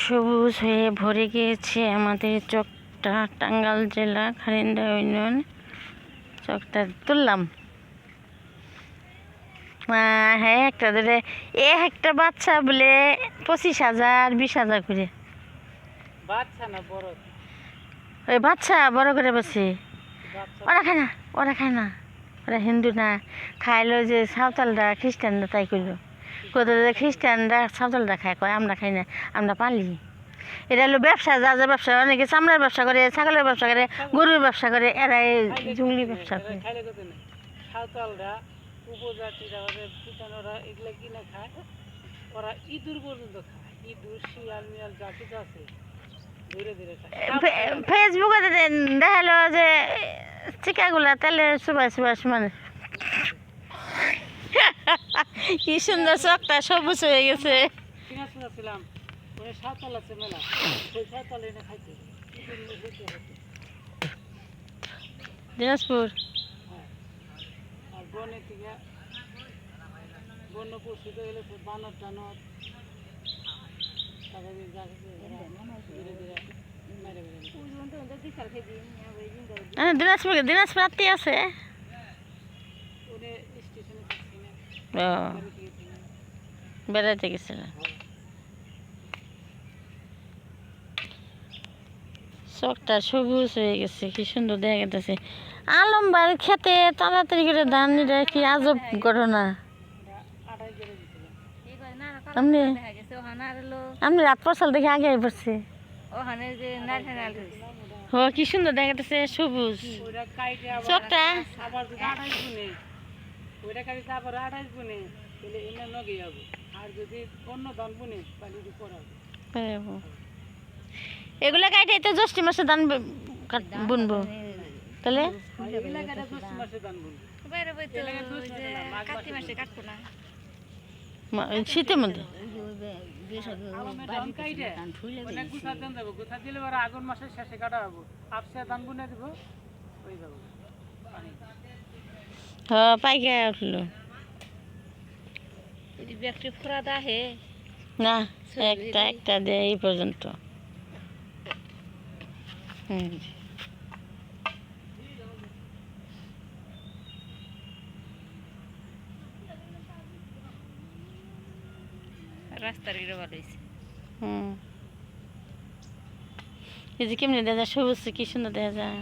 সবুজ হয়ে ভরে গিয়েছে আমাদের চকটা। টাঙ্গাইল জেলা খারিন্দা ইউনিয়ন। চকটা তুললাম। হ্যাঁ, একটা ধরে একটা বাচ্চা বলে 25,000 20,000 করে। বাচ্চা না বড়? ওই বাচ্চা বড় করে বসে। ওরা খায় না, ওরা খায় না, ওরা হিন্দু না। খাইলো যে সাঁওতালরা খ্রিস্টানরা তাই করলো। কোথাও খ্রিস্টানরা সাঁওতালরা খায়, কয় আমরা খাই না, আমরা পালি। এটা হলো ব্যবসা, যা যা ব্যবসা, অনেকে চামড়ার ব্যবসা করে, ছাগলের ব্যবসা করে, গরুর ব্যবসা করে, এরা এই জঙ্গলি ব্যবসা করে। সাঁওতালরা উপজাতিরা খ্রিস্টানরা এগুলো কিনে খায়। ওরা ইঁদুর পর্যন্ত খায়, ইঁদুর শিয়াল মিয়াল যা কিছু আছে ধীরে ধীরে খায়। ফেসবুকে দেখালো যে চিকাগুলা তেলে সুবাই সুবাই মানে কি সুন্দর চকটা সবুজ হয়ে গেছে। ছিলাম সাঁওতাল আছে মেলা, সেই সাঁওতাল এনে খাইতে। দিনাজপুর আর বনে থেকে বন্য পশু তো গেলে বানর টানর দিনাজপুর আত্মীয় আছে। বেড়াইতে গেছিল। চকটা সবুজ হয়ে গেছে, কি সুন্দর দেখা গেছে। আলমবার খেতে তাড়াতাড়ি করে ধান নিলে কি আজব ঘটনা। আপনি রাত পরসাল দেখে আগে পড়ছে। ও কি সুন্দর দেখা যাচ্ছে, সবুজ চকটা। এগুলা কাটে তো জ্যৈষ্ঠ মাসে ধান বুনবো, তাহলে শীতের মধ্যে আগুন মাসের শেষে কাটা হবো, আপসে ধান বুনে দিব। হ্যাঁ, পাইকা উঠলো না, একটা একটা দেয় এই পর্যন্ত। রাস্তার ভালো হয়েছে। এই যে কেমনি দেখা যায়, সবুজ কি সুন্দর দেখা যায়।